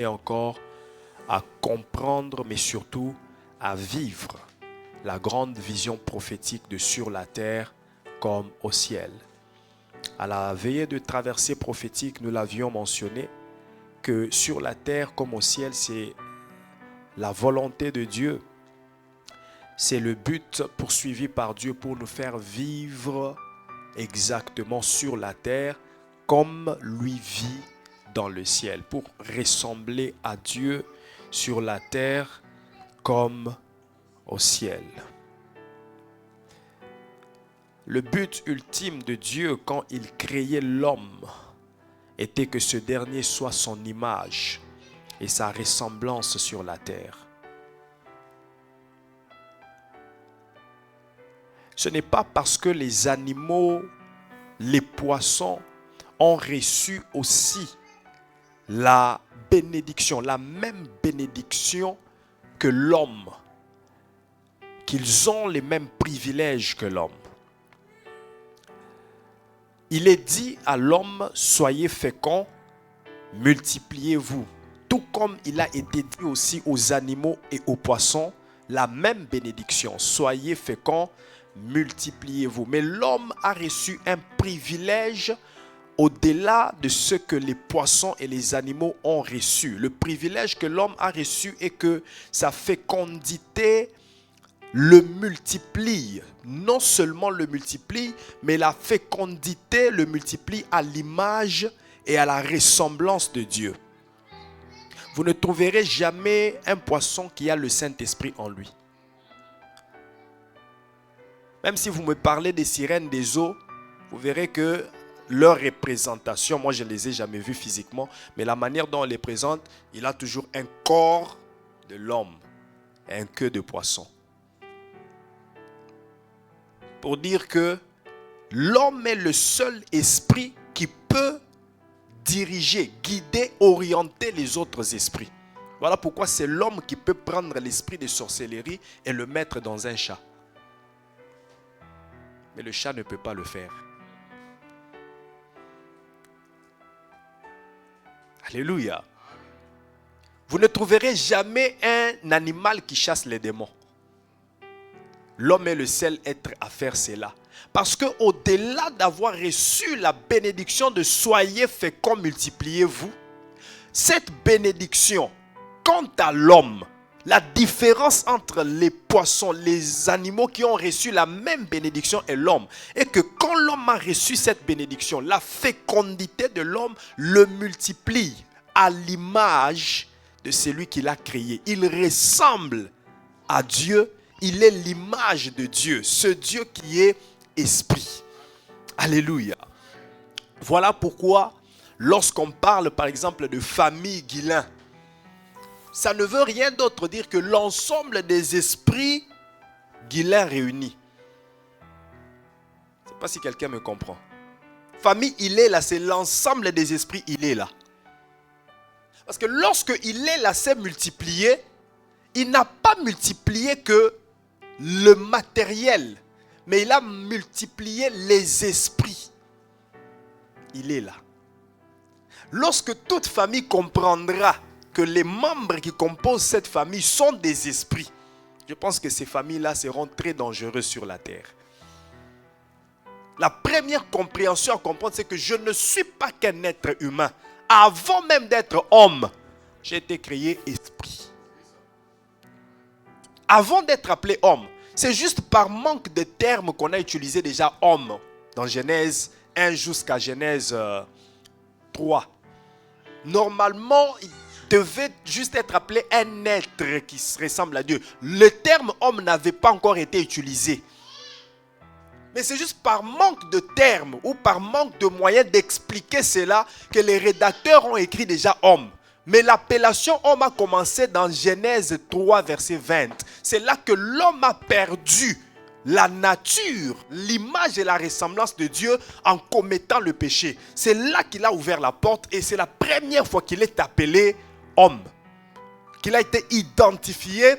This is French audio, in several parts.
et encore à comprendre, mais surtout à vivre la grande vision prophétique de sur la terre comme au ciel. À la veillée de traversée prophétique, nous l'avions mentionné, que sur la terre comme au ciel, c'est la volonté de Dieu. C'est le but poursuivi par Dieu pour nous faire vivre exactement sur la terre comme lui vit dans le ciel, pour ressembler à Dieu sur la terre comme au ciel. Le but ultime de Dieu quand il créait l'homme était que ce dernier soit son image et sa ressemblance sur la terre. Ce n'est pas parce que les animaux, les poissons ont reçu aussi la bénédiction, la même bénédiction que l'homme, qu'ils ont les mêmes privilèges que l'homme. Il est dit à l'homme, soyez féconds, multipliez-vous. Tout comme il a été dit aussi aux animaux et aux poissons, la même bénédiction, soyez féconds, multipliez-vous. Mais l'homme a reçu un privilège au-delà de ce que les poissons et les animaux ont reçu. Le privilège que l'homme a reçu est que sa fécondité le multiplie. Non seulement le multiplie, mais la fécondité le multiplie à l'image et à la ressemblance de Dieu. Vous ne trouverez jamais un poisson qui a le Saint-Esprit en lui. Même si vous me parlez des sirènes des eaux, vous verrez que leur représentation, moi je ne les ai jamais vues physiquement, mais la manière dont on les présente, il a toujours un corps de l'homme et un queue de poisson. Pour dire que l'homme est le seul esprit qui peut diriger, guider, orienter les autres esprits. Voilà pourquoi c'est l'homme qui peut prendre l'esprit de sorcellerie et le mettre dans un chat. Mais le chat ne peut pas le faire. Alléluia. Vous ne trouverez jamais un animal qui chasse les démons. L'homme est le seul être à faire cela. Parce que au-delà d'avoir reçu la bénédiction de soyez féconds, multipliez-vous, cette bénédiction, quant à l'homme, la différence entre les poissons, les animaux qui ont reçu la même bénédiction et l'homme, est que quand l'homme a reçu cette bénédiction, la fécondité de l'homme le multiplie à l'image de celui qui l'a créé. Il ressemble à Dieu, il est l'image de Dieu, ce Dieu qui est esprit. Alléluia. Voilà pourquoi lorsqu'on parle par exemple de famille Guillain, ça ne veut rien d'autre dire que l'ensemble des esprits Guillain réunis. Je ne sais pas si quelqu'un me comprend. Famille, il est là, c'est l'ensemble des esprits, il est là. Parce que lorsque il est là, c'est multiplié, il n'a pas multiplié que le matériel, mais il a multiplié les esprits. Il est là. Lorsque toute famille comprendra que les membres qui composent cette famille sont des esprits, je pense que ces familles-là seront très dangereuses sur la terre. La première compréhension à comprendre, c'est que je ne suis pas qu'un être humain. Avant même d'être homme, j'ai été créé esprit. Avant d'être appelé homme, c'est juste par manque de termes qu'on a utilisé déjà homme dans Genèse 1 jusqu'à Genèse 3. Normalement, il devait juste être appelé un être qui ressemble à Dieu. Le terme homme n'avait pas encore été utilisé. Mais c'est juste par manque de termes ou par manque de moyens d'expliquer cela que les rédacteurs ont écrit déjà homme. Mais l'appellation homme a commencé dans Genèse 3, verset 20. C'est là que l'homme a perdu la nature, l'image et la ressemblance de Dieu en commettant le péché. C'est là qu'il a ouvert la porte et c'est la première fois qu'il est appelé homme. Qu'il a été identifié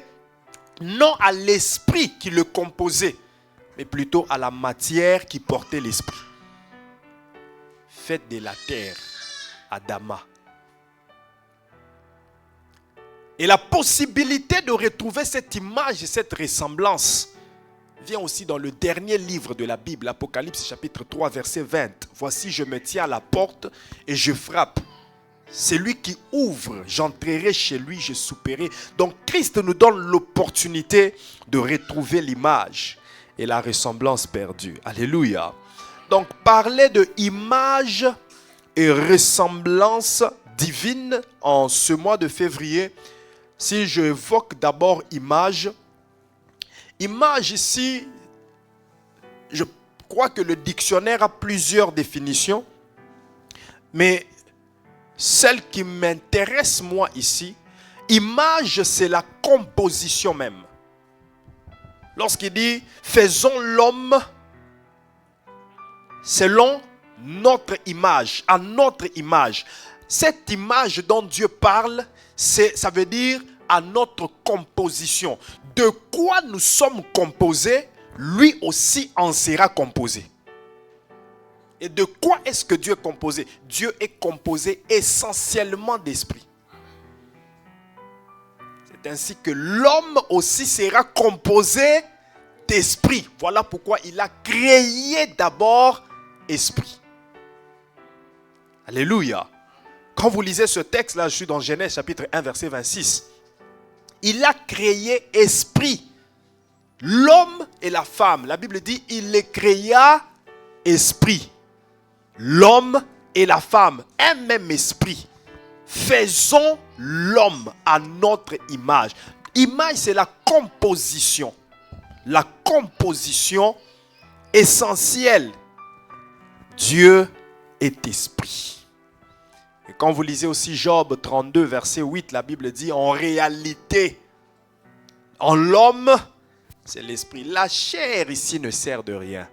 non à l'esprit qui le composait, mais plutôt à la matière qui portait l'esprit. Faites de la terre Adama. Et la possibilité de retrouver cette image et cette ressemblance vient aussi dans le dernier livre de la Bible, Apocalypse chapitre 3, verset 20. Voici, je me tiens à la porte et je frappe. Celui qui ouvre, j'entrerai chez lui, je souperai. Donc Christ nous donne l'opportunité de retrouver l'image et la ressemblance perdue. Alléluia. Donc parler de image et ressemblance divine en ce mois de février, si j'évoque d'abord image ici, je crois que le dictionnaire a plusieurs définitions, mais celle qui m'intéresse moi ici, image c'est la composition même. Lorsqu'il dit faisons l'homme selon notre image, à notre image. Cette image dont Dieu parle, ça veut dire à notre composition. De quoi nous sommes composés, lui aussi en sera composé. Et de quoi est-ce que Dieu est composé? Dieu est composé essentiellement d'esprit. C'est ainsi que l'homme aussi sera composé d'esprit. Voilà pourquoi il a créé d'abord esprit. Alléluia. Quand vous lisez ce texte-là, je suis dans Genèse chapitre 1, verset 26. Il a créé esprit. L'homme et la femme. La Bible dit, il les créa esprit. L'homme et la femme, un même esprit. Faisons l'homme à notre image. Image, c'est la composition. La composition essentielle. Dieu est esprit. Et quand vous lisez aussi Job 32, verset 8, la Bible dit, en réalité, en l'homme, c'est l'esprit. La chair ici ne sert de rien.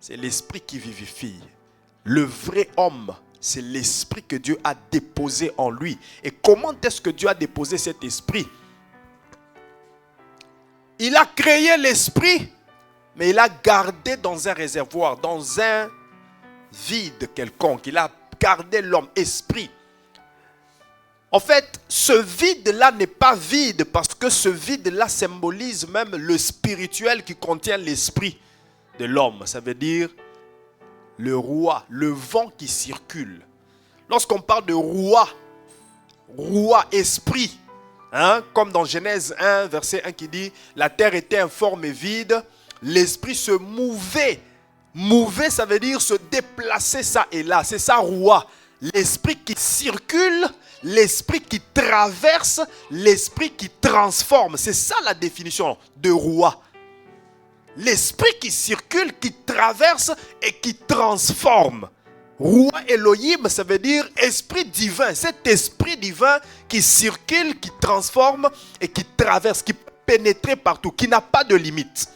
C'est l'esprit qui vivifie. Le vrai homme, c'est l'esprit que Dieu a déposé en lui. Et comment est-ce que Dieu a déposé cet esprit? Il a créé l'esprit, mais il a gardé dans un réservoir, dans un vide quelconque. Il a gardé l'homme, esprit. En fait, ce vide-là n'est pas vide parce que ce vide-là symbolise même le spirituel qui contient l'esprit de l'homme. Ça veut dire le roi, le vent qui circule. Lorsqu'on parle de roi, esprit, comme dans Genèse 1, verset 1 qui dit, la terre était informe et vide, l'esprit se mouvait. Mouver, ça veut dire se déplacer ça et là. C'est ça, roi. L'esprit qui circule, l'esprit qui traverse, l'esprit qui transforme. C'est ça la définition de roi. L'esprit qui circule, qui traverse et qui transforme. Roi Elohim, ça veut dire esprit divin. Cet esprit divin qui circule, qui transforme et qui traverse, qui peut pénétrer partout, qui n'a pas de limite.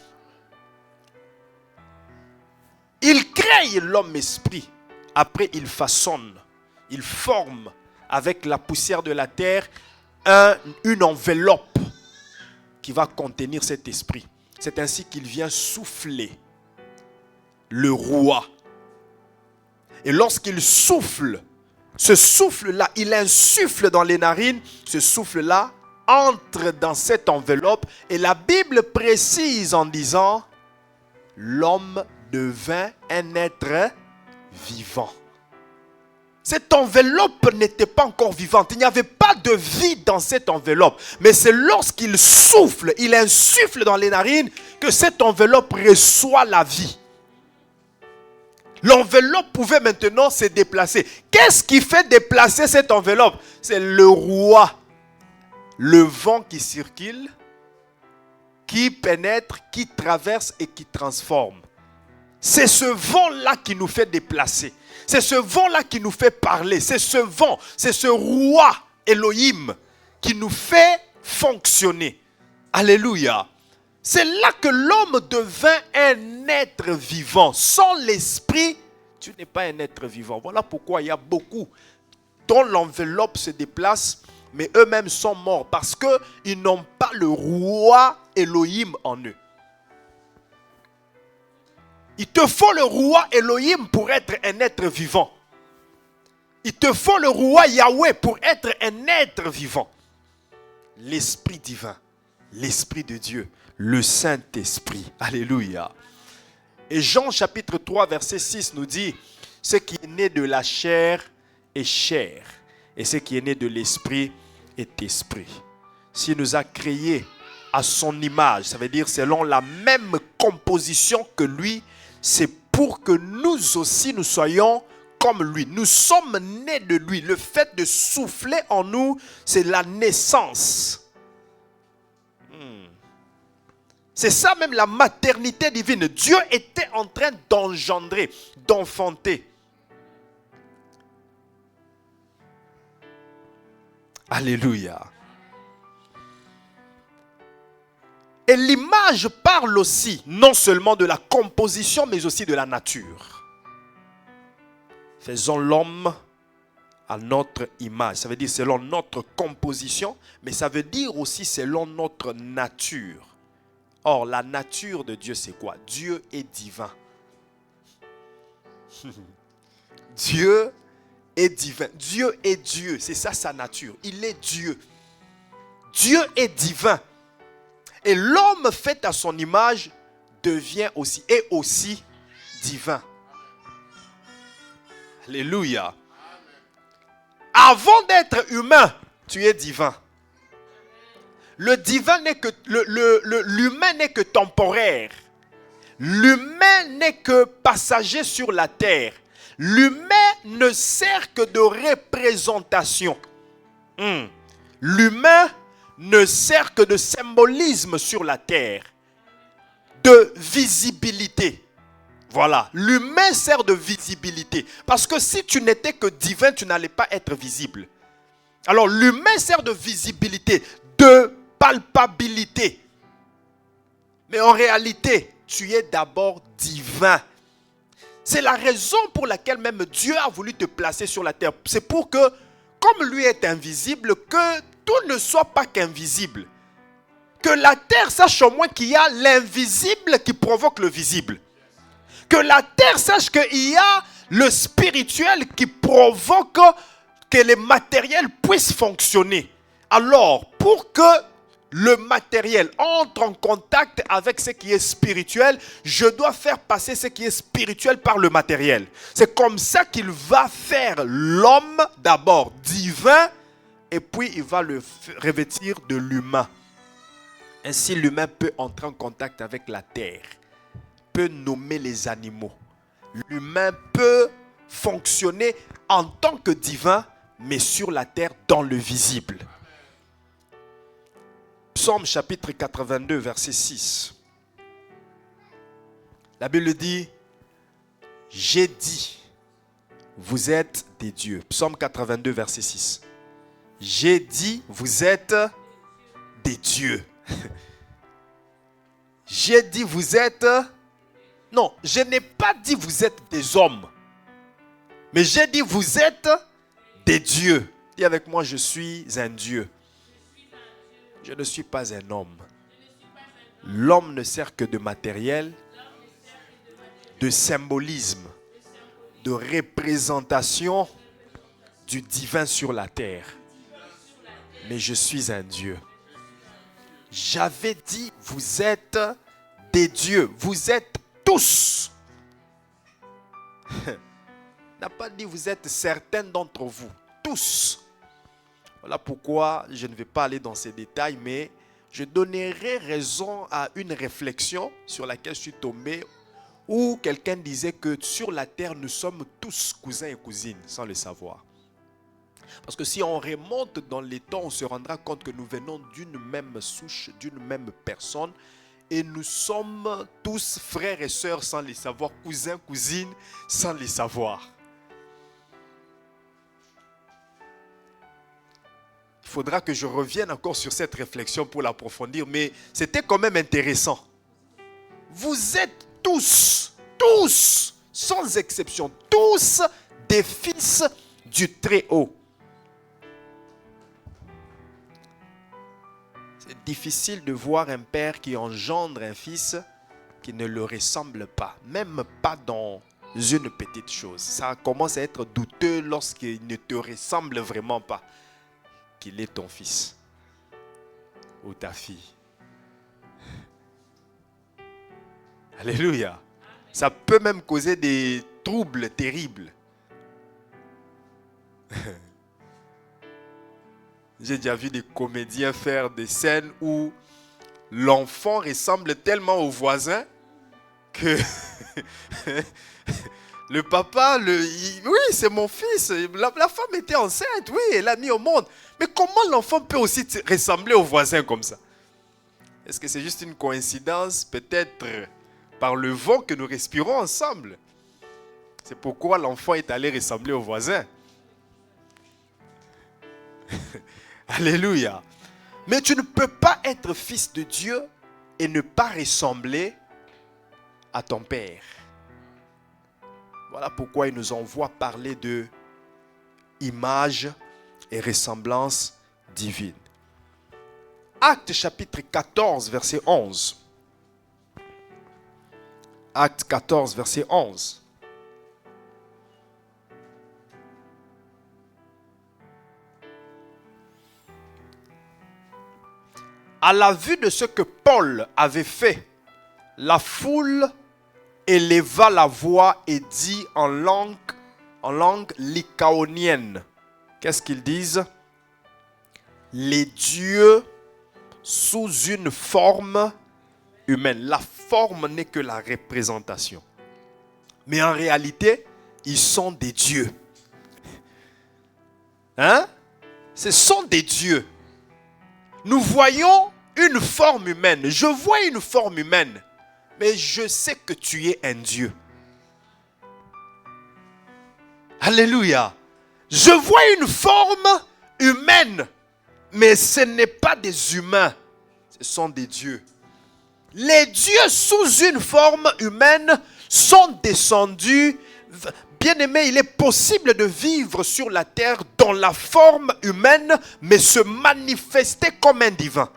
Il crée l'homme esprit. Après, il façonne, il forme avec la poussière de la terre une enveloppe qui va contenir cet esprit. C'est ainsi qu'il vient souffler le roi. Et lorsqu'il souffle, ce souffle-là, il insuffle dans les narines, ce souffle-là entre dans cette enveloppe. Et la Bible précise en disant, l'homme devint un être vivant. Cette enveloppe n'était pas encore vivante. Il n'y avait pas de vie dans cette enveloppe. Mais c'est lorsqu'il souffle, il insuffle dans les narines que cette enveloppe reçoit la vie. L'enveloppe pouvait maintenant se déplacer. Qu'est-ce qui fait déplacer cette enveloppe? C'est le roi. Le vent qui circule, qui pénètre, qui traverse et qui transforme. C'est ce vent-là qui nous fait déplacer. C'est ce vent-là qui nous fait parler. C'est ce vent, c'est ce roi Elohim qui nous fait fonctionner. Alléluia. C'est là que l'homme devint un être vivant. Sans l'esprit, tu n'es pas un être vivant. Voilà pourquoi il y a beaucoup dont l'enveloppe se déplace, mais eux-mêmes sont morts parce qu'ils n'ont pas le roi Elohim en eux. Il te faut le roi Elohim pour être un être vivant. Il te faut le roi Yahweh pour être un être vivant. l'Esprit divin, l'Esprit de Dieu, le Saint-Esprit. Alléluia. Et Jean chapitre 3 verset 6 nous dit, ce qui est né de la chair est chair, et ce qui est né de l'Esprit est esprit. S'il nous a créés à son image, ça veut dire selon la même composition que lui, c'est pour que nous aussi nous soyons comme lui. Nous sommes nés de lui. Le fait de souffler en nous, c'est la naissance. C'est ça même la maternité divine. Dieu était en train d'engendrer, d'enfanter. Alléluia. Et l'image parle aussi, non seulement de la composition, mais aussi de la nature. Faisons l'homme à notre image. Ça veut dire selon notre composition, mais ça veut dire aussi selon notre nature. Or, la nature de Dieu, c'est quoi? Dieu est divin. Dieu est divin. Dieu est Dieu. C'est ça sa nature. Il est Dieu. Dieu est divin. Et l'homme fait à son image devient aussi, est aussi divin. Alléluia. Avant d'être humain, tu es divin. Le divin n'est que, l'humain n'est que temporaire. L'humain n'est que passager sur la terre. L'humain ne sert que de représentation. L'humain ne sert que de symbolisme sur la terre, de visibilité. Voilà, l'humain sert de visibilité. Parce que si tu n'étais que divin, tu n'allais pas être visible. Alors l'humain sert de visibilité, de palpabilité. Mais en réalité, tu es d'abord divin. C'est la raison pour laquelle même Dieu a voulu te placer sur la terre. C'est pour que, comme lui est invisible, que tout ne soit pas qu'invisible. Que la terre sache au moins qu'il y a l'invisible qui provoque le visible. Que la terre sache qu'il y a le spirituel qui provoque que les matériels puissent fonctionner. Alors, pour que le matériel entre en contact avec ce qui est spirituel, je dois faire passer ce qui est spirituel par le matériel. C'est comme ça qu'il va faire l'homme d'abord divin et puis il va le revêtir de l'humain. Ainsi, l'humain peut entrer en contact avec la terre, peut nommer les animaux. L'humain peut fonctionner en tant que divin, mais sur la terre dans le visible. Psaume chapitre 82, verset 6. La Bible dit, j'ai dit, vous êtes des dieux. Psaume 82, verset 6. J'ai dit, vous êtes des dieux. J'ai dit, vous êtes... Non, je n'ai pas dit, vous êtes des hommes. Mais j'ai dit, vous êtes des dieux. Dis avec moi, je suis un dieu. Je ne suis pas un homme. L'homme ne sert que de matériel, de symbolisme, de représentation du divin sur la terre. Mais je suis un Dieu. J'avais dit, vous êtes des dieux. Vous êtes tous. N'a pas dit, vous êtes certains d'entre vous. Tous. Voilà pourquoi je ne vais pas aller dans ces détails, mais je donnerai raison à une réflexion sur laquelle je suis tombé, où quelqu'un disait que sur la terre, nous sommes tous cousins et cousines, sans le savoir. Parce que si on remonte dans les temps, on se rendra compte que nous venons d'une même souche, d'une même personne, et nous sommes tous frères et sœurs sans les savoir, cousins, cousines, sans les savoir. Il faudra que je revienne encore sur cette réflexion pour l'approfondir, mais c'était quand même intéressant. Vous êtes tous, sans exception, tous des fils du Très-Haut. C'est difficile de voir un père qui engendre un fils qui ne le ressemble pas, même pas dans une petite chose. Ça commence à être douteux lorsqu'il ne te ressemble vraiment pas qu'il est ton fils. ou ta fille. Alléluia. Ça peut même causer des troubles terribles. J'ai déjà vu des comédiens faire des scènes où l'enfant ressemble tellement au voisin que le papa, oui, c'est mon fils. La femme était enceinte, oui, elle l'a mis au monde. Mais comment l'enfant peut aussi ressembler au voisin comme ça? Est-ce que c'est juste une coïncidence? Peut-être par le vent que nous respirons ensemble. C'est pourquoi l'enfant est allé ressembler au voisin. Alléluia. Mais tu ne peux pas être fils de Dieu et ne pas ressembler à ton Père. Voilà pourquoi il nous envoie parler de image et ressemblance divine. Actes chapitre 14, verset 11. Actes 14, verset 11. À la vue de ce que Paul avait fait, la foule éleva la voix et dit en langue lycaonienne. Qu'est-ce qu'ils disent? Les dieux sous une forme humaine. La forme n'est que la représentation. Mais en réalité, ils sont des dieux. Hein? Ce sont des dieux. Nous voyons une forme humaine. Je vois une forme humaine. Mais je sais que tu es un Dieu. Alléluia. Je vois une forme humaine. Mais ce n'est pas des humains. Ce sont des dieux. Les dieux sous une forme humaine sont descendus. Bien-aimé, il est possible de vivre sur la terre dans la forme humaine, mais se manifester comme un divin.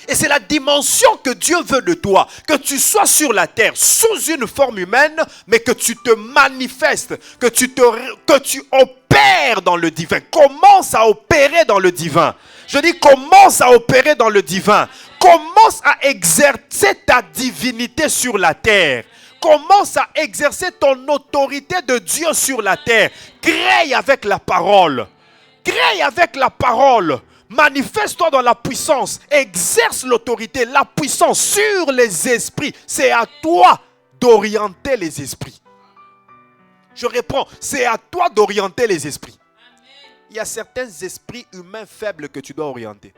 Et c'est la dimension que Dieu veut de toi. Que tu sois sur la terre sous une forme humaine, mais que tu te manifestes, que tu opères dans le divin. Commence à opérer dans le divin. Je dis commence à opérer dans le divin. Commence à exercer ta divinité sur la terre. Commence à exercer ton autorité de Dieu sur la terre. Crée avec la parole. Crée avec la parole. Manifeste-toi dans la puissance. Exerce l'autorité, la puissance sur les esprits. C'est à toi d'orienter les esprits. Je reprends. C'est à toi d'orienter les esprits. Il y a certains esprits humains faibles que tu dois orienter.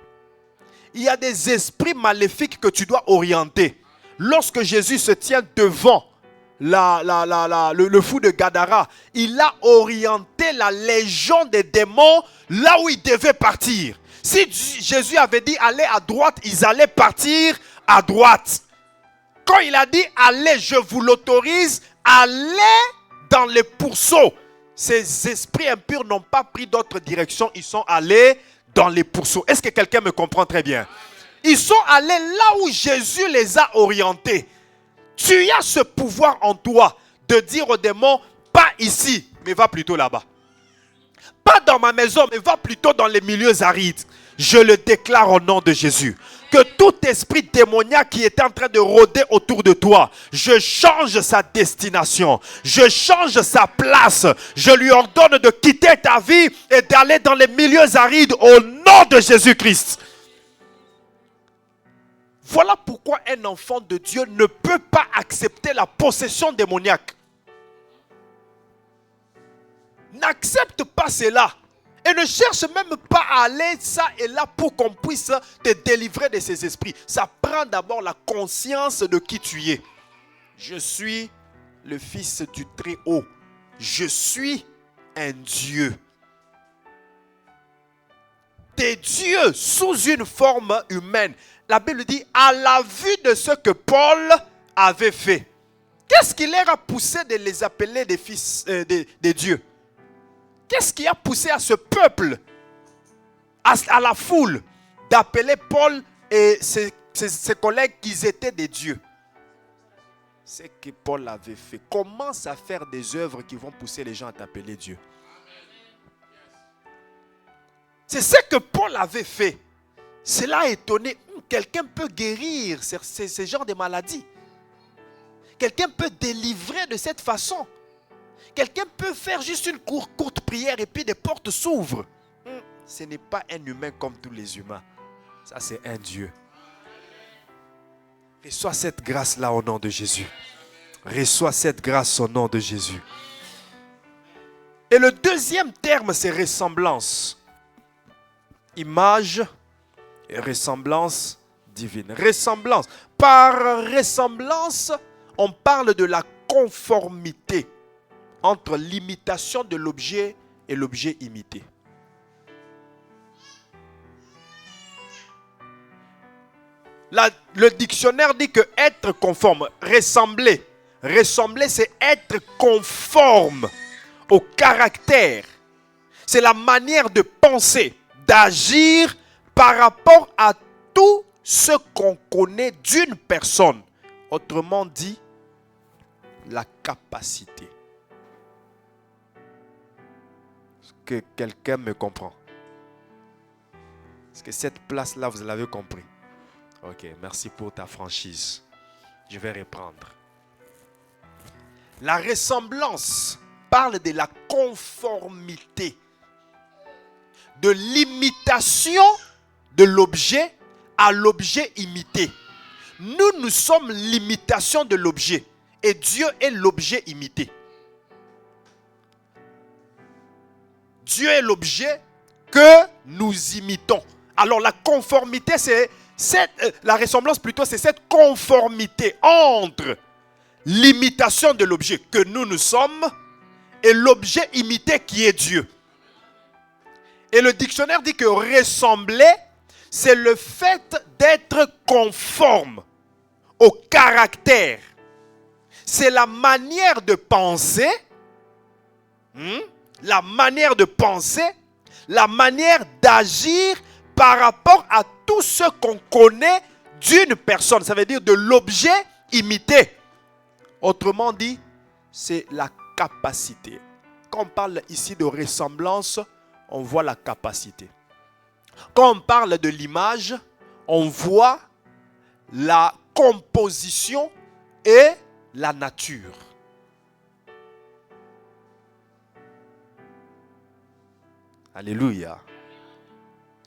Il y a des esprits maléfiques que tu dois orienter. Lorsque Jésus se tient devant le fou de Gadara, il a orienté la légion des démons là où il devait partir. Si Jésus avait dit allez à droite, ils allaient partir à droite. Quand il a dit allez, je vous l'autorise, allez dans les pourceaux. Ces esprits impurs n'ont pas pris d'autre direction, ils sont allés dans les pourceaux. Est-ce que quelqu'un me comprend très bien? Ils sont allés là où Jésus les a orientés. Tu as ce pouvoir en toi de dire aux démons, pas ici, mais va plutôt là-bas. Pas dans ma maison, mais va plutôt dans les milieux arides. Je le déclare au nom de Jésus. Que tout esprit démoniaque qui est en train de rôder autour de toi, je change sa destination. Je change sa place. Je lui ordonne de quitter ta vie et d'aller dans les milieux arides au nom de Jésus-Christ. Voilà pourquoi un enfant de Dieu ne peut pas accepter la possession démoniaque. N'accepte pas cela. Et ne cherche même pas à aller ça et là pour qu'on puisse te délivrer de ces esprits. Ça prend d'abord la conscience de qui tu es. Je suis le Fils du Très-Haut. Je suis un Dieu. Des dieux sous une forme humaine. La Bible dit à la vue de ce que Paul avait fait. Qu'est-ce qui leur a poussé de les appeler des fils des dieux? Qu'est-ce qui a poussé à ce peuple, à la foule, d'appeler Paul et ses collègues qu'ils étaient des dieux? C'est que Paul avait fait. Commence à faire des œuvres qui vont pousser les gens à t'appeler Dieu. C'est ce que Paul avait fait. Cela a étonné. Quelqu'un peut guérir ces genres de maladies. Quelqu'un peut délivrer de cette façon. Quelqu'un peut faire juste une courte prière et puis des portes s'ouvrent. Ce n'est pas un humain comme tous les humains. Ça, c'est un Dieu. Reçois cette grâce-là au nom de Jésus. Reçois cette grâce au nom de Jésus. Et le deuxième terme, c'est ressemblance. Image et ressemblance divine. Ressemblance. Par ressemblance, on parle de la conformité entre l'imitation de l'objet et l'objet imité. Le dictionnaire dit que être conforme, ressembler. Ressembler, c'est être conforme au caractère. C'est la manière de penser, d'agir par rapport à tout ce qu'on connaît d'une personne. Autrement dit, la capacité. Est-ce que quelqu'un me comprend? Est-ce que cette place-là, vous l'avez compris? Ok, merci pour ta franchise. Je vais reprendre. La ressemblance parle de la conformité, de l'imitation de l'objet à l'objet imité. Nous sommes l'imitation de l'objet et Dieu est l'objet imité. Dieu est l'objet que nous imitons. Alors la conformité, la ressemblance plutôt, c'est cette conformité entre l'imitation de l'objet que nous sommes et l'objet imité qui est Dieu. Et le dictionnaire dit que ressembler, c'est le fait d'être conforme au caractère. C'est la manière de penser, la manière d'agir par rapport à tout ce qu'on connaît d'une personne. Ça veut dire de l'objet imité. Autrement dit, c'est la capacité. Quand on parle ici de ressemblance, on voit la capacité. Quand on parle de l'image, on voit la composition et la nature. Alléluia.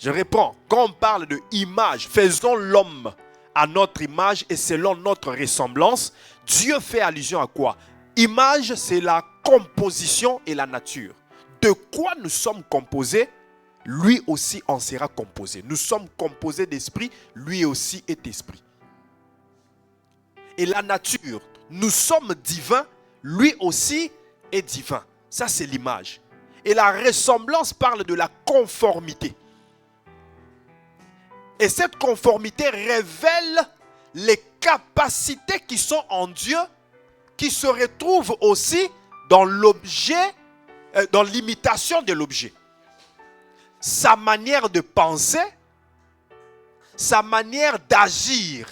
Je reprends. Quand on parle de image, faisons l'homme à notre image et selon notre ressemblance. Dieu fait allusion à quoi? Image, c'est la composition et la nature. De quoi nous sommes composés? Lui aussi en sera composé. Nous sommes composés d'esprit, lui aussi est esprit. Et la nature, nous sommes divins, lui aussi est divin. Ça, c'est l'image. Et la ressemblance parle de la conformité. Et cette conformité révèle les capacités qui sont en Dieu, qui se retrouvent aussi dans l'objet, dans l'imitation de l'objet. Sa manière de penser, sa manière d'agir.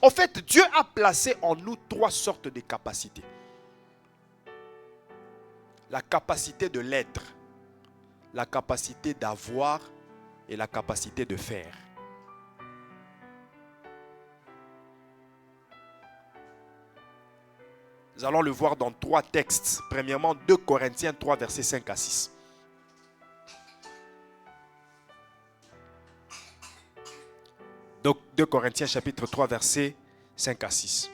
En fait, Dieu a placé en nous 3 sortes de capacités. La capacité de l'être, la capacité d'avoir et la capacité de faire. Nous allons le voir dans 3 textes. Premièrement, 2 Corinthiens 3, versets 5 à 6. Donc 2 Corinthiens chapitre 3, versets 5 à 6.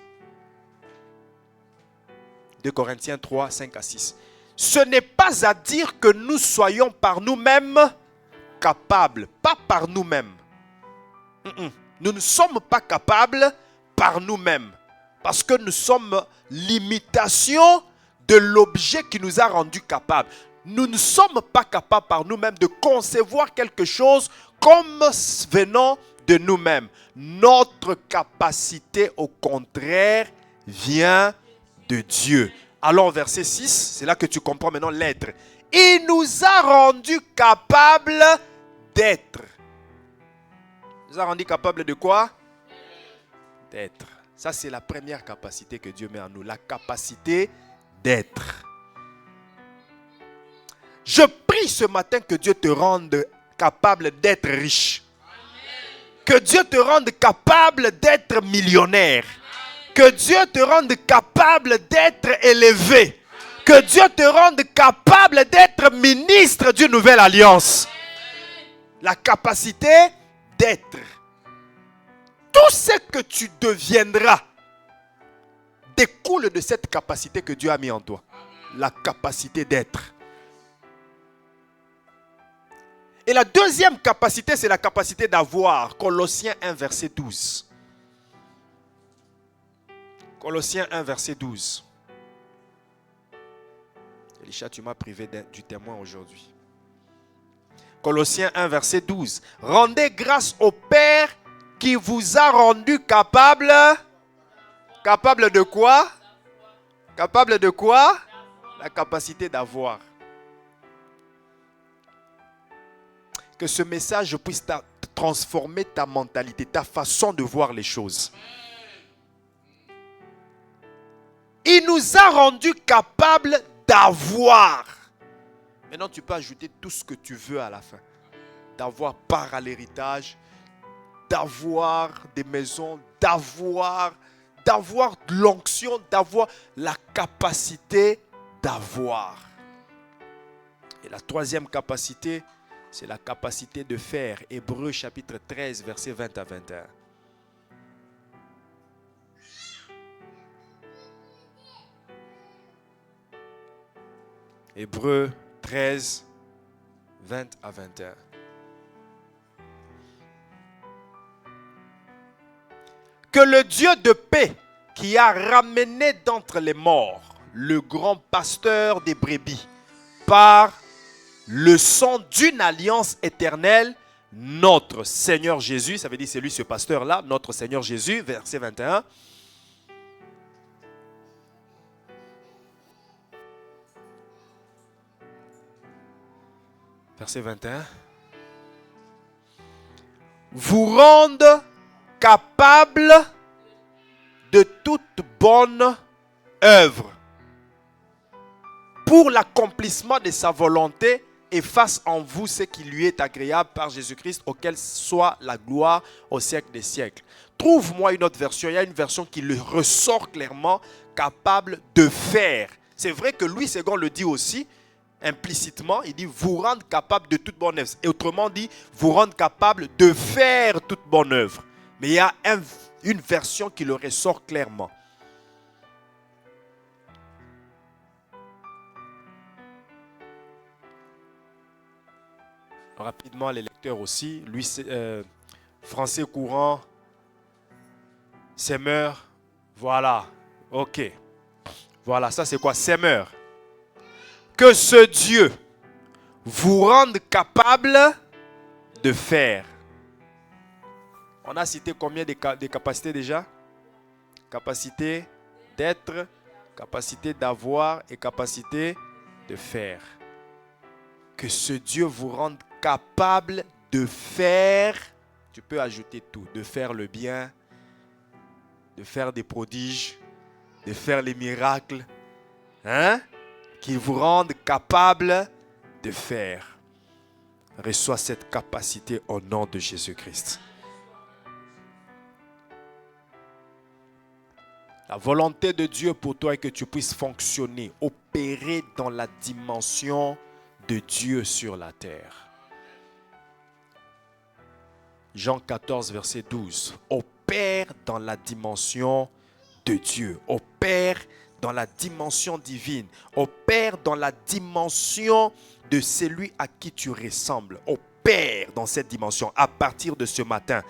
2 Corinthiens 3, 5 à 6. Ce n'est pas à dire que nous soyons par nous-mêmes capables. Pas par nous-mêmes. Nous ne sommes pas capables par nous-mêmes. Parce que nous sommes l'imitation de l'objet qui nous a rendus capables. Nous ne sommes pas capables par nous-mêmes de concevoir quelque chose comme venant de nous-mêmes. Notre capacité, au contraire, vient de Dieu. Allons au verset 6, c'est là que tu comprends maintenant l'être. Il nous a rendus capables d'être. Il nous a rendus capables de quoi? D'être. Ça, c'est la première capacité que Dieu met en nous. La capacité d'être. Je prie ce matin que Dieu te rende capable d'être riche. Que Dieu te rende capable d'être millionnaire. Que Dieu te rende capable d'être élevé. Que Dieu te rende capable d'être ministre d'une nouvelle alliance. La capacité d'être. Tout ce que tu deviendras découle de cette capacité que Dieu a mis en toi. La capacité d'être. Et la deuxième capacité, c'est la capacité d'avoir. Colossiens 1, verset 12. Colossiens 1, verset 12. Elisha, tu m'as privé du témoin aujourd'hui. Colossiens 1, verset 12. Rendez grâce au Père qui vous a rendu capable. Capable de quoi? Capable de quoi? La capacité d'avoir. Que ce message puisse transformer ta mentalité, ta façon de voir les choses. Il nous a rendus capables d'avoir. Maintenant, tu peux ajouter tout ce que tu veux à la fin. D'avoir part à l'héritage, d'avoir des maisons, d'avoir de l'onction, d'avoir la capacité d'avoir. Et la troisième capacité, c'est la capacité de faire. Hébreux chapitre 13, versets 20 à 21. Hébreux 13, 20 à 21. Que le Dieu de paix qui a ramené d'entre les morts le grand pasteur des brebis par le sang d'une alliance éternelle, notre Seigneur Jésus, ça veut dire c'est lui ce pasteur-là, notre Seigneur Jésus, verset 21. Verset 21. Vous rende capable de toute bonne œuvre pour l'accomplissement de sa volonté et fasse en vous ce qui lui est agréable par Jésus-Christ, auquel soit la gloire au siècle des siècles. Trouve-moi une autre version. Il y a une version qui le ressort clairement, capable de faire. C'est vrai que Louis II le dit aussi, implicitement, il dit vous rendre capable de toute bonne œuvre. Et autrement dit, vous rendre capable de faire toute bonne œuvre. Mais il y a une version qui le ressort clairement. Rapidement, les lecteurs aussi. Lui, français courant, Semeur. Voilà. Ok. Voilà, ça c'est quoi? Semeur. Que ce Dieu vous rende capable de faire. On a cité combien de capacités déjà? Capacité d'être, capacité d'avoir et capacité de faire. Que ce Dieu vous rende capable de faire, tu peux ajouter tout, de faire le bien, de faire des prodiges, de faire les miracles, hein? Qu'il vous rende capable de faire. Reçois cette capacité au nom de Jésus-Christ. La volonté de Dieu pour toi est que tu puisses fonctionner, opérer dans la dimension de Dieu sur la terre. Jean 14, verset 12. Opère dans la dimension de Dieu. Opère dans la dimension divine. Opère dans la dimension de celui à qui tu ressembles. Opère dans cette dimension. À partir de ce matin,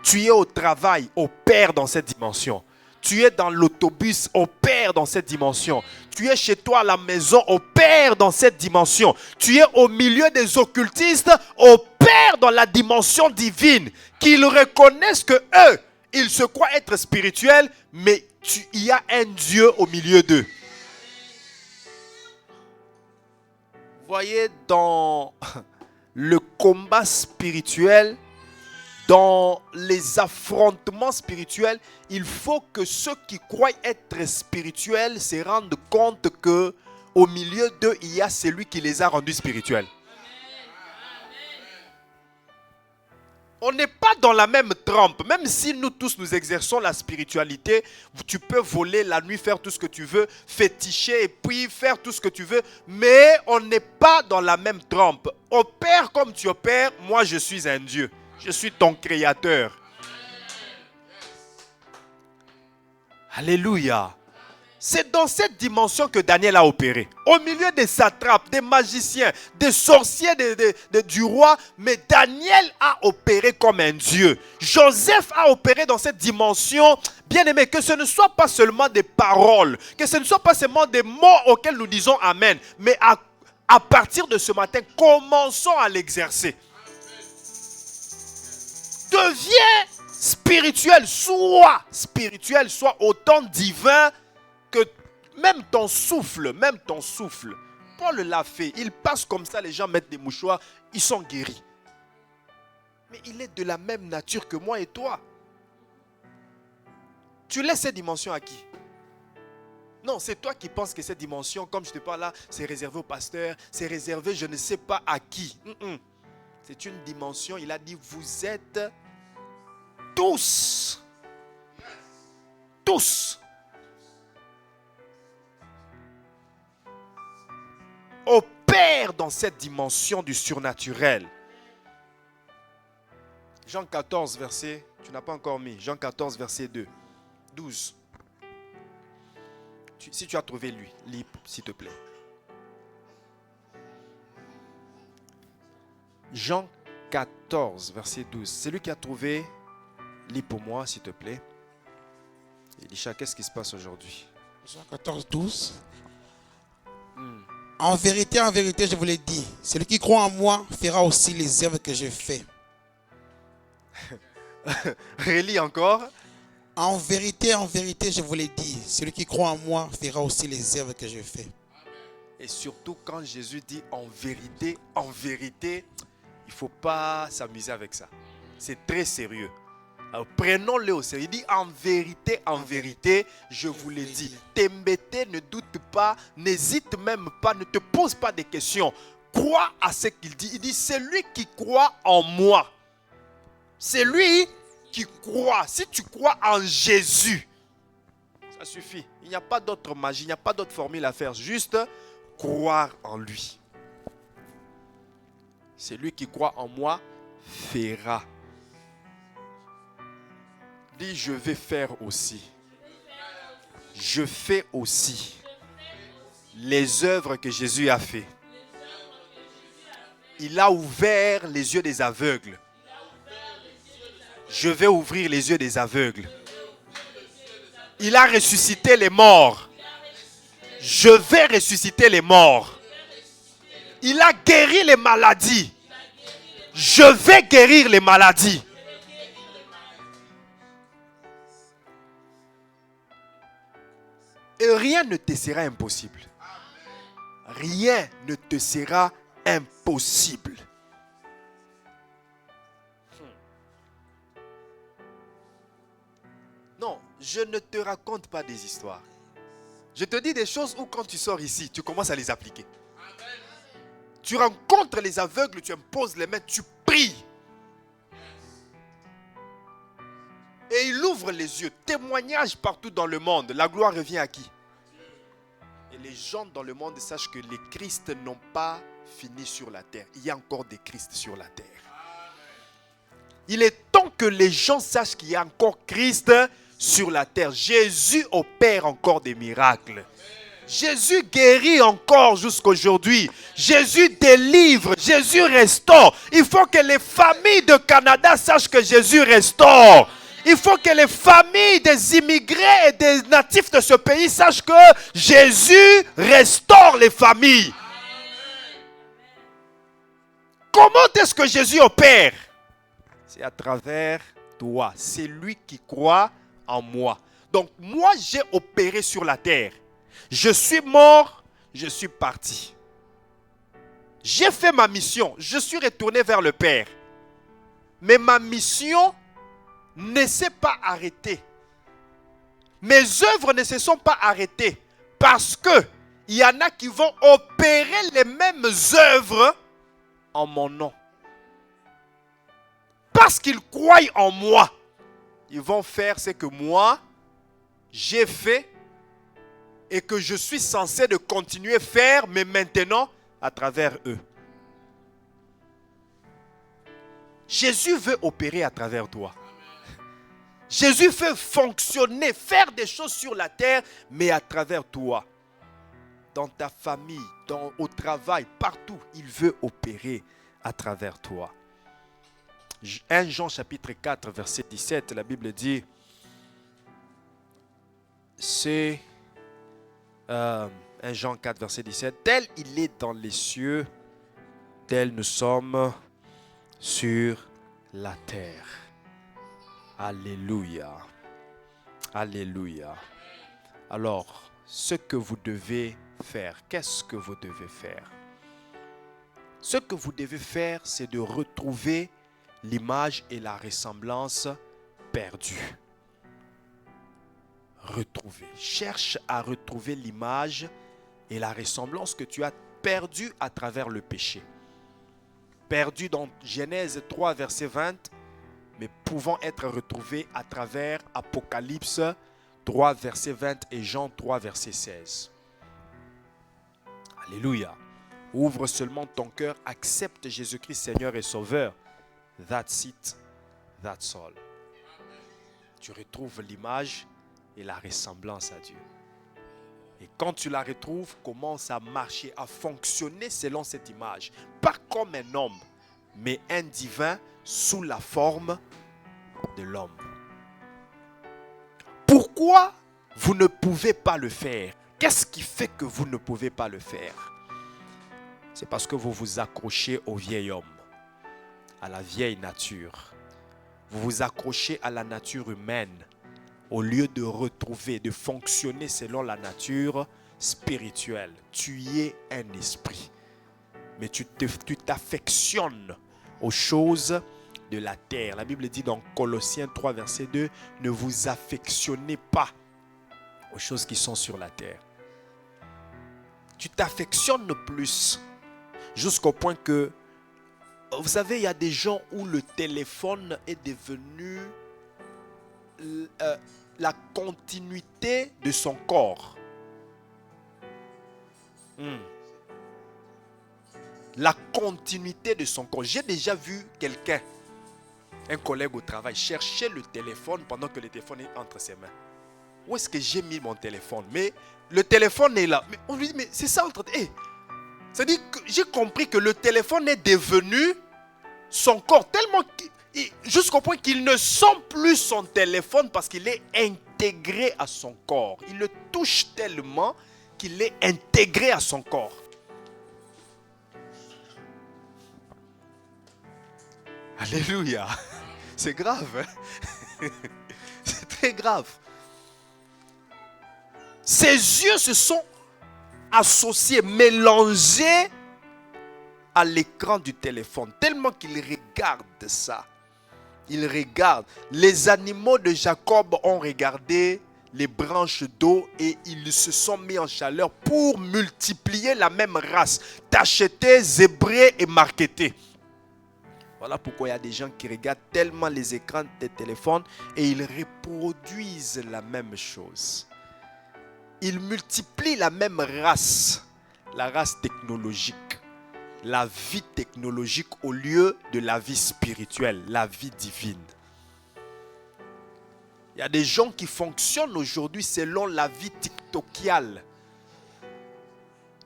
tu es au travail. Opère dans cette dimension. Tu es dans l'autobus, opère dans cette dimension. Tu es chez toi à la maison, opère dans cette dimension. Tu es au milieu des occultistes, opère dans la dimension divine. Qu'ils reconnaissent que eux, ils se croient être spirituels, mais il y a un Dieu au milieu d'eux. Vous voyez, dans le combat spirituel, dans les affrontements spirituels, il faut que ceux qui croient être spirituels se rendent compte que au milieu d'eux, il y a celui qui les a rendus spirituels. On n'est pas dans la même trempe. Même si nous tous nous exerçons la spiritualité, tu peux voler la nuit, faire tout ce que tu veux, féticher et puis faire tout ce que tu veux. Mais on n'est pas dans la même trempe. Opère comme tu opères. Moi, je suis un Dieu. Je suis ton créateur. Alléluia. C'est dans cette dimension que Daniel a opéré. Au milieu des satrapes, des magiciens, des sorciers du roi. Mais Daniel a opéré comme un Dieu. Joseph a opéré dans cette dimension. Bien aimé, que ce ne soit pas seulement des paroles. Que ce ne soit pas seulement des mots auxquels nous disons Amen. Mais à partir de ce matin, commençons à l'exercer. Deviens spirituel. Soit autant divin que même ton souffle. Paul l'a fait. Il passe comme ça, les gens mettent des mouchoirs, ils sont guéris. Mais il est de la même nature que moi et toi. Tu laisses cette dimension à qui? Non, c'est toi qui penses que cette dimension, comme je te parle là, c'est réservé au pasteur, c'est réservé je ne sais pas à qui. C'est une dimension, il a dit, vous êtes tous. Opère dans cette dimension du surnaturel. Jean 14, verset, tu n'as pas encore mis, Jean 14, verset 12. Si tu as trouvé lui, lis s'il te plaît. Jean 14, verset 12. C'est lui qui a trouvé, lis pour moi s'il te plaît. Elisha, qu'est-ce qui se passe aujourd'hui? Jean 14, 12. En vérité, je vous l'ai dit, celui qui croit en moi fera aussi les œuvres que je fais. Relis encore. En vérité, je vous l'ai dit, celui qui croit en moi fera aussi les œuvres que je fais. Et surtout quand Jésus dit en vérité, il ne faut pas s'amuser avec ça. C'est très sérieux. Alors, prenons-le au sérieux. Il dit en vérité, je vous l'ai dit. T'embêter, ne doute pas, n'hésite même pas, ne te pose pas de questions. Crois à ce qu'il dit. Il dit, c'est lui qui croit en moi. C'est lui qui croit. Si tu crois en Jésus, ça suffit. Il n'y a pas d'autre magie, il n'y a pas d'autre formule à faire. Juste croire en lui. C'est lui qui croit en moi, fera. Dis, je vais faire aussi. Je fais aussi les œuvres que Jésus a fait. Il a ouvert les yeux des aveugles. Je vais ouvrir les yeux des aveugles. Il a ressuscité les morts. Je vais ressusciter les morts. Il a guéri les maladies. Je vais guérir les maladies. Et rien ne te sera impossible. Rien ne te sera impossible. Non, je ne te raconte pas des histoires. Je te dis des choses où quand tu sors ici, tu commences à les appliquer. Tu rencontres les aveugles, tu imposes les mains, tu pries. Et il ouvre les yeux. Témoignage partout dans le monde. La gloire revient à qui? Et les gens dans le monde sachent que les Christ n'ont pas fini sur la terre. Il y a encore des Christ sur la terre. Il est temps que les gens sachent qu'il y a encore Christ sur la terre. Jésus opère encore des miracles. Jésus guérit encore jusqu'aujourd'hui. Jésus délivre. Jésus restaure. Il faut que les familles de Canada sachent que Jésus restaure. Il faut que les familles des immigrés et des natifs de ce pays sachent que Jésus restaure les familles. Comment est-ce que Jésus opère? C'est à travers toi. C'est lui qui croit en moi. Donc moi j'ai opéré sur la terre. Je suis mort, je suis parti. J'ai fait ma mission. Je suis retourné vers le Père. Mais ma mission ne s'est pas arrêtée. Mes œuvres ne se sont pas arrêtées. Parce que il y en a qui vont opérer les mêmes œuvres en mon nom. Pas parce qu'ils croient en moi, ils vont faire ce que moi, j'ai fait et que je suis censé de continuer à faire, mais maintenant, à travers eux. Jésus veut opérer à travers toi. Jésus veut fonctionner, faire des choses sur la terre, mais à travers toi. Dans ta famille, au travail, partout, il veut opérer à travers toi. 1 Jean chapitre 4, verset 17, la Bible dit, c'est 1 Jean 4, verset 17, tel il est dans les cieux, tel nous sommes sur la terre. Alléluia. Alléluia. Alors, ce que vous devez faire, qu'est-ce que vous devez faire? Ce que vous devez faire, c'est de retrouver l'image et la ressemblance perdues. Retrouver. Cherche à retrouver l'image et la ressemblance que tu as perdue à travers le péché. Perdu dans Genèse 3, verset 20, mais pouvant être retrouvés à travers Apocalypse 3, verset 20 et Jean 3, verset 16. Alléluia. Ouvre seulement ton cœur, accepte Jésus-Christ Seigneur et Sauveur. That's it, that's all. Tu retrouves l'image et la ressemblance à Dieu. Et quand tu la retrouves, commence à marcher, à fonctionner selon cette image. Pas comme un homme, mais un divin sous la forme de l'homme. Pourquoi vous ne pouvez pas le faire? Qu'est-ce qui fait que vous ne pouvez pas le faire? C'est parce que vous vous accrochez au vieil homme, à la vieille nature. Vous vous accrochez à la nature humaine au lieu de retrouver, de fonctionner selon la nature spirituelle. Tu es un esprit, mais tu t'affectionnes aux choses de la terre. La Bible dit dans Colossiens 3, verset 2, ne vous affectionnez pas aux choses qui sont sur la terre. Tu t'affectionnes plus jusqu'au point que, vous savez, il y a des gens où le téléphone est devenu la continuité de son corps. La continuité de son corps. J'ai déjà vu quelqu'un, un collègue au travail, chercher le téléphone pendant que le téléphone est entre ses mains. Où est-ce que j'ai mis mon téléphone? Mais le téléphone est là. Mais on lui dit, mais c'est ça entre... c'est-à-dire que j'ai compris que le téléphone est devenu son corps, tellement jusqu'au point qu'il ne sent plus son téléphone parce qu'il est intégré à son corps. Il le touche tellement qu'il est intégré à son corps. Alléluia. C'est grave. Hein? C'est très grave. Ses yeux se sont associés, mélangés à l'écran du téléphone, tellement qu'il regarde ça. Il regarde. Les animaux de Jacob ont regardé les branches d'eau et ils se sont mis en chaleur pour multiplier la même race, tachetés, zébrés et marquetés. Voilà pourquoi il y a des gens qui regardent tellement les écrans des téléphones et ils reproduisent la même chose. Ils multiplient la même race, la race technologique, la vie technologique au lieu de la vie spirituelle, la vie divine. Il y a des gens qui fonctionnent aujourd'hui selon la vie tiktokiale.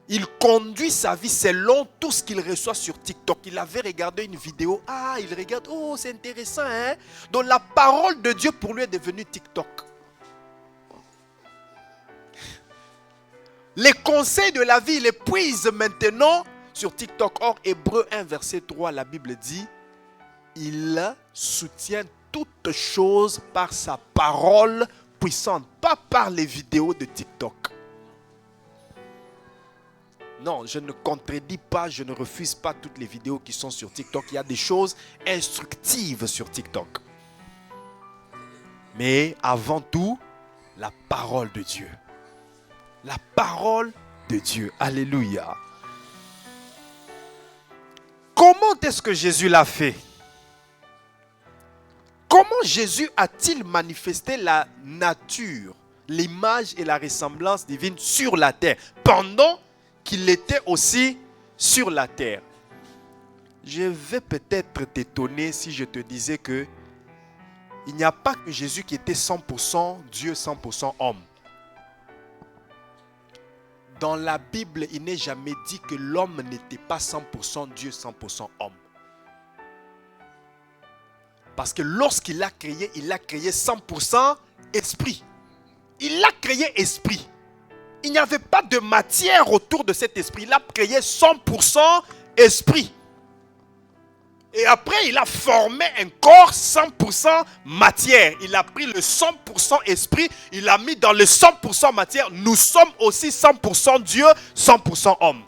Il conduit sa vie selon tout ce qu'il reçoit sur TikTok. Il avait regardé une vidéo. Ah, il regarde. Oh, c'est intéressant, hein? Donc la parole de Dieu pour lui est devenue TikTok. Les conseils de la vie, il les puise maintenant sur TikTok. Or, Hébreux 1, verset 3, la Bible dit, il soutient toutes choses par sa parole puissante, pas par les vidéos de TikTok. Non, je ne contredis pas, je ne refuse pas toutes les vidéos qui sont sur TikTok. Il y a des choses instructives sur TikTok. Mais avant tout, la parole de Dieu. La parole de Dieu. Alléluia. Comment est-ce que Jésus l'a fait? comment Jésus a-t-il manifesté la nature, l'image et la ressemblance divine sur la terre pendant qu'il était aussi sur la terre? Je vais peut-être t'étonner si je te disais que il n'y a pas que Jésus qui était 100% Dieu, 100% homme. Dans la Bible, il n'est jamais dit que l'homme n'était pas 100% Dieu, 100% homme. Parce que lorsqu'il a créé 100% esprit. Il a créé esprit. Il n'y avait pas de matière autour de cet esprit. Il a créé 100% esprit. Et après, il a formé un corps 100% matière. Il a pris le 100% esprit, il l'a mis dans le 100% matière. Nous sommes aussi 100% Dieu, 100% homme.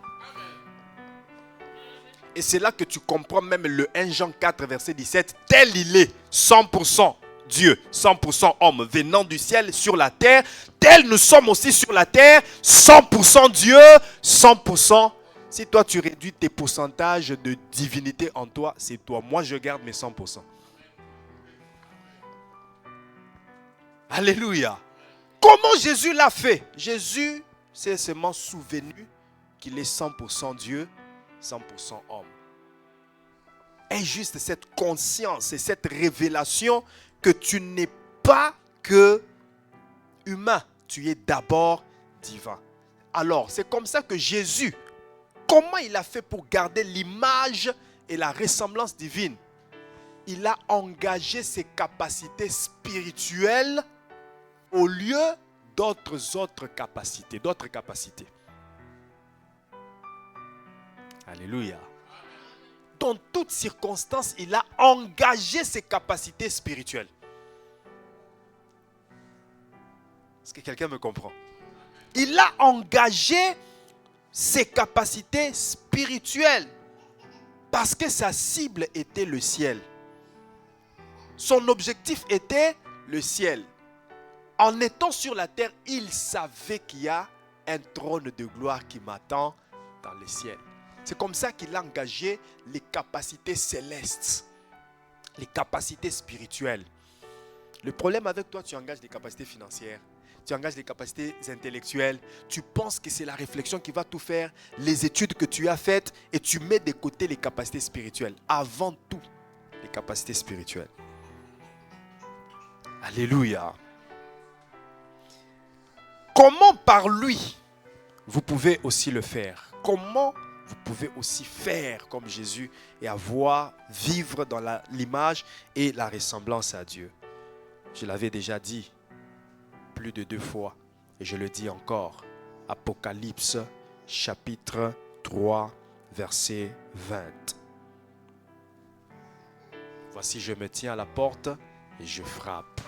Et c'est là que tu comprends même le 1 Jean 4, verset 17. Tel il est, 100% Dieu, 100% homme, venant du ciel sur la terre. Tel nous sommes aussi sur la terre, 100% Dieu, 100%. Si toi tu réduis tes pourcentages de divinité en toi, c'est toi. Moi je garde mes 100%. Alléluia. Comment Jésus l'a fait? Jésus s'est seulement souvenu qu'il est 100% Dieu, 100% homme. Et juste cette conscience et cette révélation que tu n'es pas que humain, tu es d'abord divin. Alors, c'est comme ça que Jésus, comment il a fait pour garder l'image et la ressemblance divine? Il a engagé ses capacités spirituelles au lieu d'autres capacités. Alléluia. Dans toutes circonstances, il a engagé ses capacités spirituelles. Est-ce que quelqu'un me comprend? Il a engagé ses capacités spirituelles parce que sa cible était le ciel. Son objectif était le ciel. En étant sur la terre, il savait qu'il y a un trône de gloire qui m'attend dans le ciel. C'est comme ça qu'il a engagé les capacités célestes, les capacités spirituelles. Le problème avec toi, tu engages des capacités financières, tu engages des capacités intellectuelles, tu penses que c'est la réflexion qui va tout faire, les études que tu as faites, et tu mets de côté les capacités spirituelles. Avant tout, les capacités spirituelles. Alléluia. Comment par lui, vous pouvez aussi le faire? Comment vous pouvez aussi faire comme Jésus et vivre dans l'image et la ressemblance à Dieu? Je l'avais déjà dit plus de 2 fois et je le dis encore. Apocalypse chapitre 3 verset 20. Voici, je me tiens à la porte et je frappe.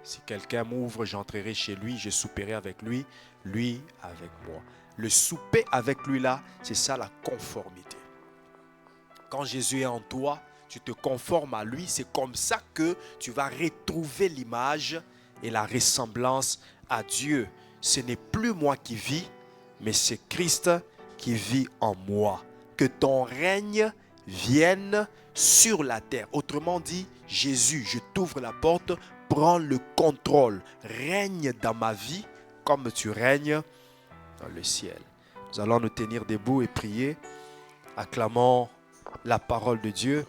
Si quelqu'un m'ouvre, j'entrerai chez lui, je souperai avec lui, lui avec moi. Le souper avec lui là, c'est ça la conformité. Quand Jésus est en toi, tu te conformes à lui. C'est comme ça que tu vas retrouver l'image et la ressemblance à Dieu. Ce n'est plus moi qui vis, mais c'est Christ qui vit en moi. Que ton règne vienne sur la terre. Autrement dit, Jésus, je t'ouvre la porte, prends le contrôle. Règne dans ma vie comme tu règnes dans le ciel. Nous allons nous tenir debout et prier. Acclamons la parole de Dieu.